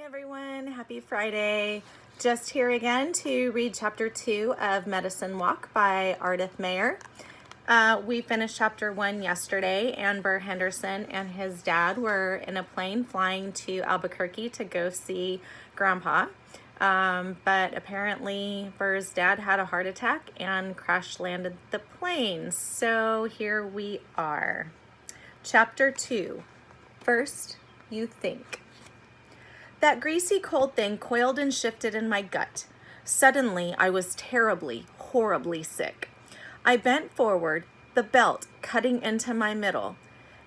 Everyone, happy Friday. Just here again to read chapter 2 of Medicine Walk by Ardith Mayer. We finished chapter 1 yesterday. Burr Henderson and his dad were in a plane flying to Albuquerque to go see Grandpa. But apparently Burr's dad had a heart attack and crash landed the plane. So here we are. Chapter 2. First, you think. That greasy cold thing coiled and shifted in my gut. Suddenly, I was terribly, horribly sick. I bent forward, the belt cutting into my middle,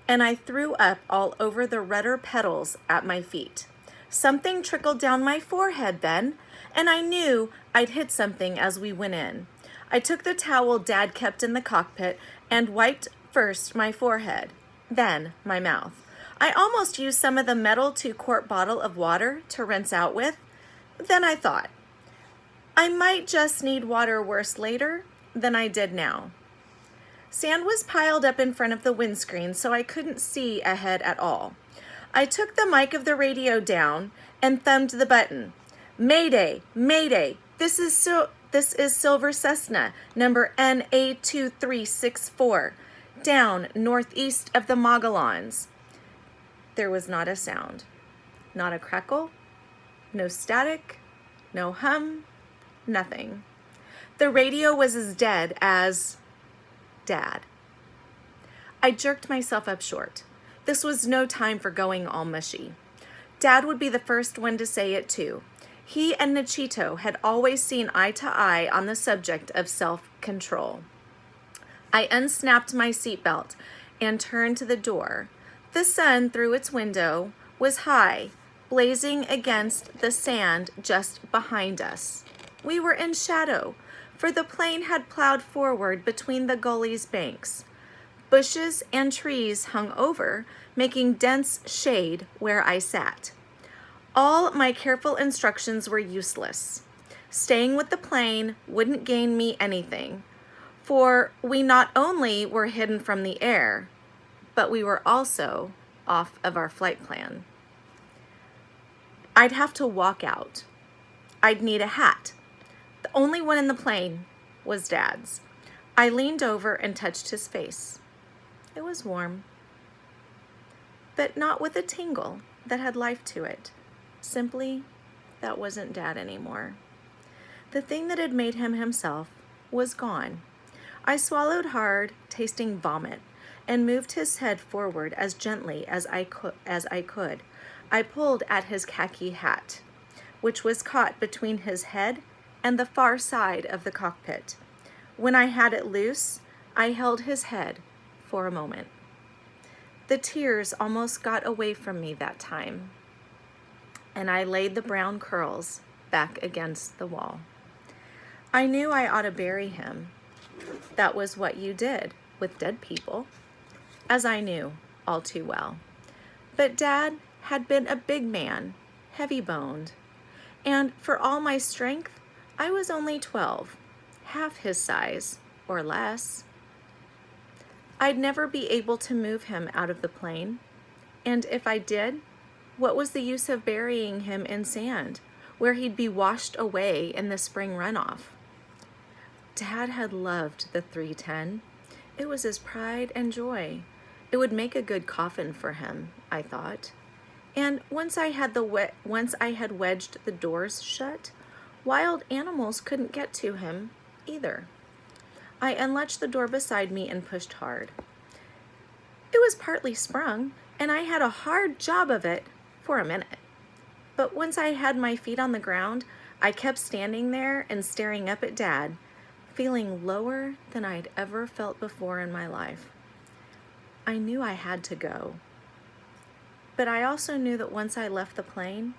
and I threw up all over the rudder pedals at my feet. Something trickled down my forehead then, and I knew I'd hit something as we went in. I took the towel Dad kept in the cockpit and wiped first my forehead, then my mouth. I almost used some of the metal 2-quart bottle of water to rinse out with. Then I thought, I might just need water worse later than I did now. Sand was piled up in front of the windscreen, so I couldn't see ahead at all. I took the mic of the radio down and thumbed the button. Mayday, Mayday, this is Silver Cessna, number NA2364, down northeast of the Magellans. There was not a sound, not a crackle, no static, no hum, nothing. The radio was as dead as Dad. I jerked myself up short. This was no time for going all mushy. Dad would be the first one to say it too. He and Ch2 had always seen eye to eye on the subject of self-control. I unsnapped my seatbelt and turned to the door. The sun through its window was high, blazing against the sand just behind us. We were in shadow, for the plane had plowed forward between the gully's banks. Bushes and trees hung over, making dense shade where I sat. All my careful instructions were useless. Staying with the plane wouldn't gain me anything, for we not only were hidden from the air, but we were also off of our flight plan. I'd have to walk out. I'd need a hat. The only one in the plane was Dad's. I leaned over and touched his face. It was warm, but not with a tingle that had life to it. Simply, that wasn't Dad anymore. The thing that had made him himself was gone. I swallowed hard, tasting vomit, and moved his head forward as gently as I could. I pulled at his khaki hat, which was caught between his head and the far side of the cockpit. When I had it loose, I held his head for a moment. The tears almost got away from me that time, and I laid the brown curls back against the wall. I knew I ought to bury him. That was what you did with dead people, as I knew all too well. But Dad had been a big man, heavy-boned, and for all my strength, I was only 12, half his size or less. I'd never be able to move him out of the plane, and if I did, what was the use of burying him in sand, where he'd be washed away in the spring runoff? Dad had loved the 310. It was his pride and joy. It would make a good coffin for him, I thought. And once I had wedged the doors shut, wild animals couldn't get to him either. I unlatched the door beside me and pushed hard. It was partly sprung, and I had a hard job of it for a minute. But once I had my feet on the ground, I kept standing there and staring up at Dad, feeling lower than I'd ever felt before in my life. I knew I had to go. But I also knew that once I left the plane,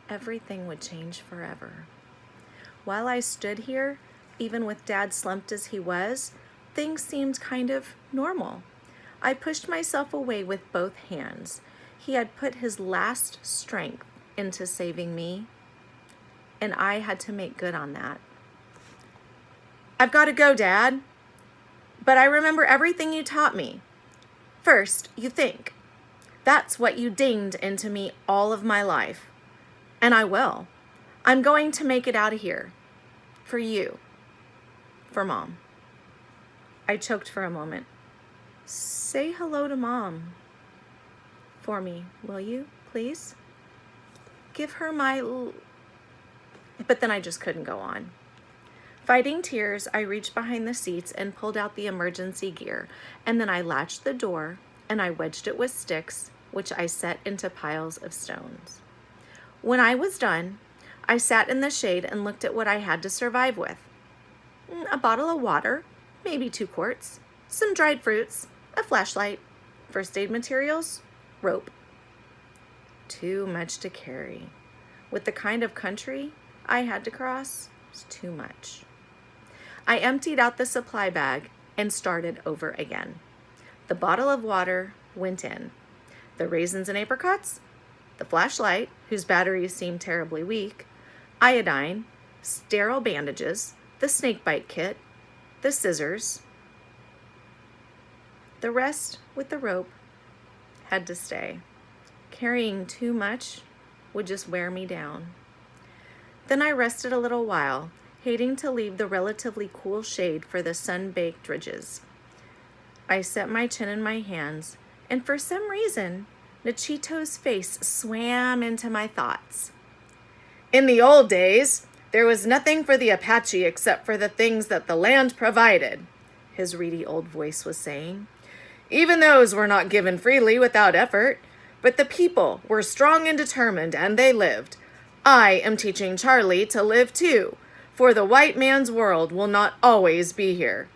everything would change forever. While I stood here, even with Dad slumped as he was, things seemed kind of normal. I pushed myself away with both hands. He had put his last strength into saving me, and I had to make good on that. I've got to go, Dad, but I remember everything you taught me. First, you think. That's what you dinged into me all of my life. And I will. I'm going to make it out of here. For you. For Mom. I choked for a moment. Say hello to Mom. For me, will you, please? Give her my... But then I just couldn't go on. Fighting tears, I reached behind the seats and pulled out the emergency gear, and then I latched the door and I wedged it with sticks, which I set into piles of stones. When I was done, I sat in the shade and looked at what I had to survive with. A bottle of water, maybe 2 quarts, some dried fruits, a flashlight, first aid materials, rope. Too much to carry. With the kind of country I had to cross, it was too much. I emptied out the supply bag and started over again. The bottle of water went in. The raisins and apricots, the flashlight, whose batteries seemed terribly weak, iodine, sterile bandages, the snakebite kit, the scissors. The rest, with the rope, had to stay. Carrying too much would just wear me down. Then I rested a little while, hating to leave the relatively cool shade for the sun-baked ridges. I set my chin in my hands, and for some reason, Ch2's face swam into my thoughts. In the old days, there was nothing for the Apache except for the things that the land provided, his reedy old voice was saying. Even those were not given freely without effort, but the people were strong and determined, and they lived. I am teaching Charlie to live too, for the white man's world will not always be here.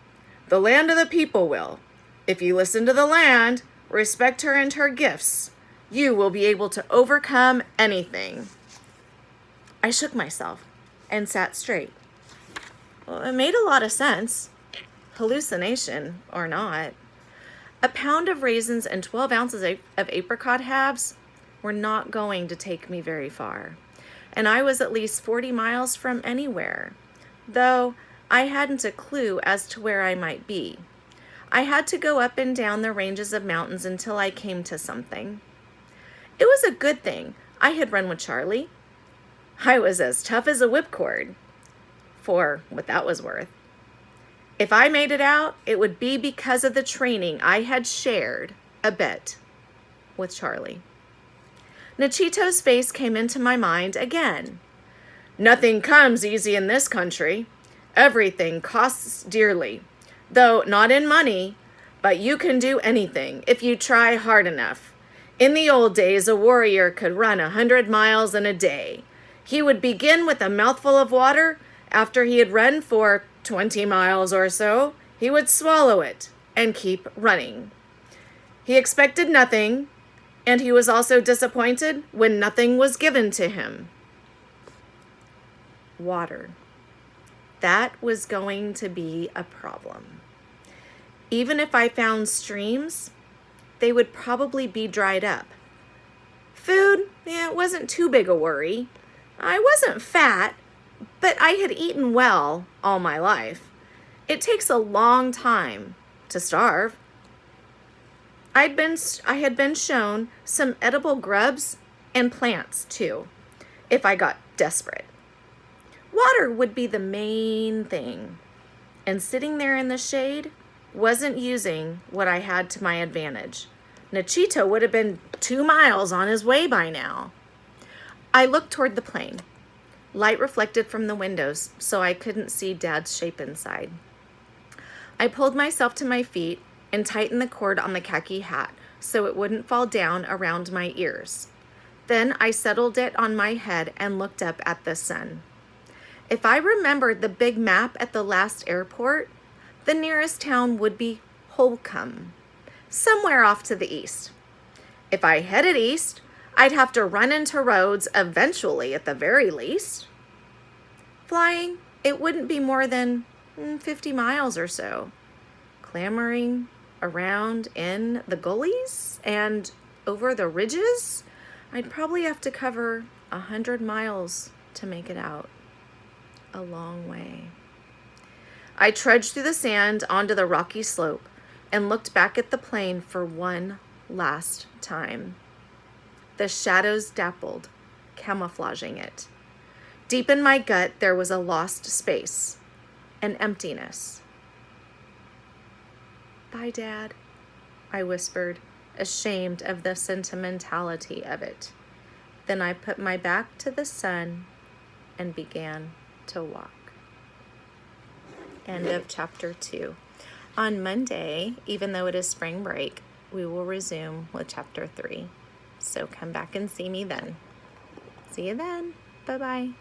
The land of the people will. If you listen to the land, respect her and her gifts, you will be able to overcome anything. I shook myself and sat straight. Well, it made a lot of sense, hallucination or not. A pound of raisins and 12 ounces of apricot halves were not going to take me very far, and I was at least 40 miles from anywhere, though I hadn't a clue as to where I might be. I had to go up and down the ranges of mountains until I came to something. It was a good thing I had run with Charlie. I was as tough as a whipcord, for what that was worth. If I made it out, it would be because of the training I had shared a bit with Charlie. Ch2's face came into my mind again. Nothing comes easy in this country. Everything costs dearly, though not in money, but you can do anything if you try hard enough. In the old days, a warrior could run 100 miles in a day. He would begin with a mouthful of water. After he had run for 20 miles or so, he would swallow it and keep running. He expected nothing, and he was also disappointed when nothing was given to him. Water. That was going to be a problem. Even if I found streams, they would probably be dried up. Food, it wasn't too big a worry. I wasn't fat, but I had eaten well all my life. It takes a long time to starve. I had been shown some edible grubs and plants too, if I got desperate. Water would be the main thing, and sitting there in the shade wasn't using what I had to my advantage. Ch2 would have been 2 miles on his way by now. I looked toward the plane. Light reflected from the windows, so I couldn't see Dad's shape inside. I pulled myself to my feet and tightened the cord on the khaki hat so it wouldn't fall down around my ears. Then I settled it on my head and looked up at the sun. If I remembered the big map at the last airport, the nearest town would be Holcomb, somewhere off to the east. If I headed east, I'd have to run into roads eventually at the very least. Flying, it wouldn't be more than 50 miles or so. Clambering around in the gullies and over the ridges, I'd probably have to cover 100 miles to make it out. A long way. I trudged through the sand onto the rocky slope and looked back at the plane for one last time. The shadows dappled, camouflaging it. Deep in my gut, there was a lost space, an emptiness. "Bye, Dad," I whispered, ashamed of the sentimentality of it. Then I put my back to the sun and began to walk. End of chapter 2. On Monday, even though it is spring break, we will resume with chapter 3. So come back and see me then. See you then. Bye-bye.